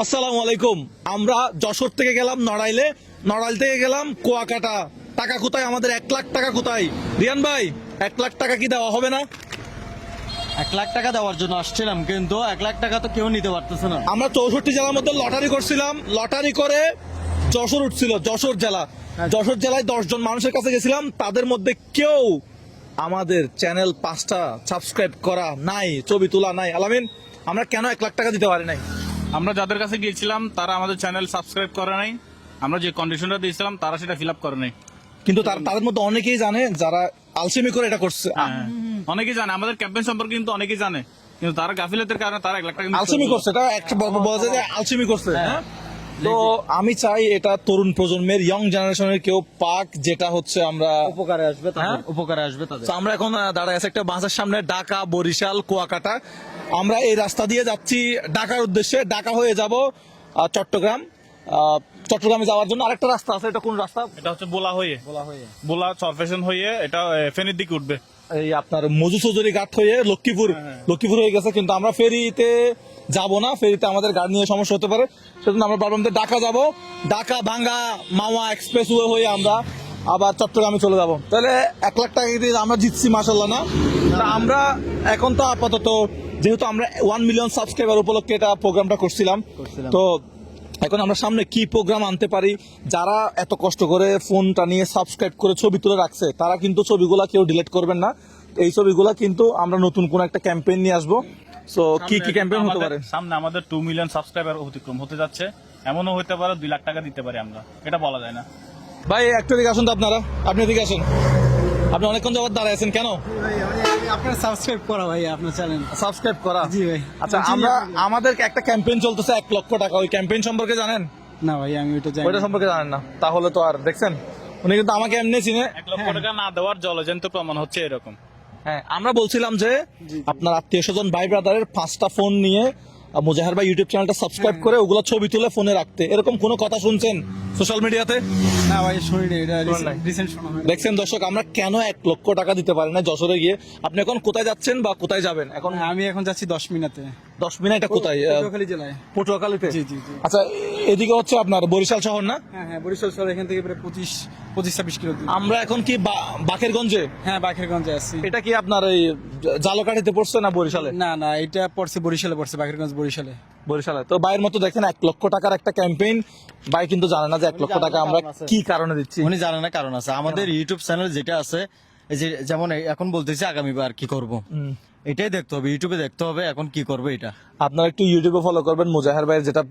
আসসালামু আলাইকুম। আমরা যশোর থেকে গেলাম নড়াইলে, নড়াইল থেকে গেলাম কুয়াকাটা। টাকা কোথায় আমাদের? 1 লাখ টাকা কোথায়? রিয়ান ভাই, 1 লাখ টাকা কি দেওয়া হবে না? 1 লাখ টাকা দেওয়ার জন্য আসছিলাম, কিন্তু 1 লাখ টাকা তো কেউ নিতে পারতেছে না। আমরা 64 জেলার মধ্যে লটারি করছিলাম, লটারি করে যশোর উঠছিল, যশোর জেলা। যশোর জেলায় 10 জন মানুষের কাছে গেছিলাম, তাদের মধ্যে কেউ আমাদের চ্যানেল 5টা সাবস্ক্রাইব করা নাই, ছবি তোলা নাই। আলামিন, আমরা কেন 1 লাখ টাকা দিতে পারি নাই? আমরা যাদের কাছে গিয়েছিলাম তারা আমাদের চ্যানেল সাবস্ক্রাইব করে নাই। আমরা যে কন্ডিশনটা দিয়েছিলাম তারা সেটা ফিল আপ করে নাই। কিন্তু তাদের মধ্যে অনেকেই জানে যারা আলসেমি করে এটা করছে। অনেকেই জানে আমাদের ক্যাম্পেইন সম্পর্কে, কিন্তু অনেকেই জানে, কিন্তু তারা গাফিলতির কারণে তারা 1 লাখ টাকা আলসেমি করছে, এটা একটা বলা যায় যে আলসেমি করছে। হ্যাঁ, তো আমি চাই এটা তরুণ প্রজন্মের, ইয়ং জেনারেশনের কেউ পাক, যেটা হচ্ছে আমরা উপকারে আসবে তাদের, হ্যাঁ? উপকারে আসবে তাদের। তো আমরা এখন দাঁড়ায় আছি একটা বাসের সামনে, ঢাকা, বরিশাল, কুয়াকাটা। আমরা এই রাস্তা দিয়ে যাচ্ছি ঢাকার উদ্দেশ্যে। ঢাকা হয়ে যাব চট্টগ্রাম। চট্টগ্রামে যাওয়ার জন্য আরেকটা রাস্তা আছে। এটা কোন রাস্তা? এটা হচ্ছে বোলা চরফেশন হয়ে এটা ফেনীর দিকে উঠবে। এই আপনার মজু চৌধুরী ঘাট হয়ে লক্ষ্মীপুর হয়ে গেছে। কিন্তু আমরা ফেরিতে যাব না, ফেরিতে আমাদের গাড়ি নিয়ে সমস্যা হতে পারে। সেজন্য আমরা ভাবলাম যে ঢাকা যাব, ঢাকা ভাঙ্গা মাওয়া এক্সপ্রেসওয়ে হয়ে আমরা আবার চট্টগ্রামে চলে যাব। তাহলে 1 লাখ টাকা দিয়ে আমরা জিতছি, মাশাল্লাহ না? তা আমরা এখন তো আপাতত, যেহেতু আমরা 1 মিলিয়ন সাবস্ক্রাইবার উপলক্ষে এটা প্রোগ্রামটা করছিলাম, তো এখন আমরা সামনে কি প্রোগ্রাম আনতে পারি। যারা এত কষ্ট করে ফোনটা নিয়ে সাবস্ক্রাইব করে ছবি তুলে রাখছে, তারা কিন্তু ছবিগুলা কেউ ডিলিট করবেন না। এই ছবিগুলা কিন্তু আমরা নতুন কোন একটা ক্যাম্পেইন নিয়ে আসবো। সো কি ক্যাম্পেইন হতে পারে? সামনে আমাদের 2 মিলিয়ন সাবস্ক্রাইবার অতিক্রম হতে যাচ্ছে। এমনও হতে পারে 2 লাখ টাকা দিতে পারি আমরা, এটা বলা যায় না। ভাই একটু দিকে আসুন তো আপনারা, আপনি এদিকে আসেন। আপনি অনেকক্ষণ যাবত দাঁড়ায় আছেন কেন? আপনার সাবস্ক্রাইব করা ভাই, আপনার চ্যানেল সাবস্ক্রাইব করা? জি ভাই। আচ্ছা, আমাদের একটা ক্যাম্পেইন চলতেছে 1 লক্ষ টাকা। ওই ক্যাম্পেইন সম্পর্কে জানেন? না ভাই, আমি ওইটা জানি ওইটা সম্পর্কে জানেন না? তাহলে তো আর দেখছেন, উনি কিন্তু আমাকে এমনি চিনে। 1 লক্ষ টাকা না দেওয়ার জলজন্ত প্রমাণ হচ্ছে এরকম। হ্যাঁ, আমরা বলছিলাম যে আপনার আত্মীয় স্বজন ভাই ব্রাদারের 5টা ফোন নিয়ে মুজাহির ভাই ইউটিউব চ্যানেলটা সাবস্ক্রাইব করে ওগুলো ছবি তুলে ফোনে রাখতে। এরকম কোনো কথা শুনছেন সোশ্যাল মিডিয়াতে? না ভাই, শুনিনি, এটা শোনেন নাই? রিসেন্ট শোনা হয়। দেখছেন দর্শক, আমরা কেন 1 লক্ষ টাকা দিতে পারি না যশোরে গিয়ে? আপনি এখন কোথায় যাচ্ছেন বা কোথায় যাবেন এখন? আমি এখন যাচ্ছি 10 মিনিটে 10 মিনিট কোথায়? পটুয়াখালী জেলায়। পটুয়াখালীতে? জি জি জি। আচ্ছা, এদিকে হচ্ছে আপনার বরিশাল শহর না? হ্যাঁ হ্যাঁ, বরিশাল শহর এখান থেকে প্রায় 25-26 কিলো দূর। আমরা এখন কি বাকেরগঞ্জে? হ্যাঁ, বাকেরগঞ্জে আছি। এটা কি আপনার এই জালকাঠিতে পড়ছে না বরিশালে? না না, এটা পড়ছে বরিশালে, পড়ছে বাকেরগঞ্জ বরিশালে। বরিশালে। তো ভাইয়ের মতো দেখেন 1 লক্ষ টাকার একটা ক্যাম্পেইন, ভাই কিন্তু জানে না যে 1 লক্ষ টাকা আমরা কি কারণে দিচ্ছি। উনি জানে না কারণ আছে। আমাদের ইউটিউব চ্যানেল যেটা আছে, এই যে যেমন এখন বলতেছি আগামীবার কি করব, এটাই দেখতে হবে, ইউটিউবে দেখতে হবে এখন কি করবে এটা। আপনারা একটু ইউটিউবে ফলো করবেন মুজাহির ভাইয়ের যেটা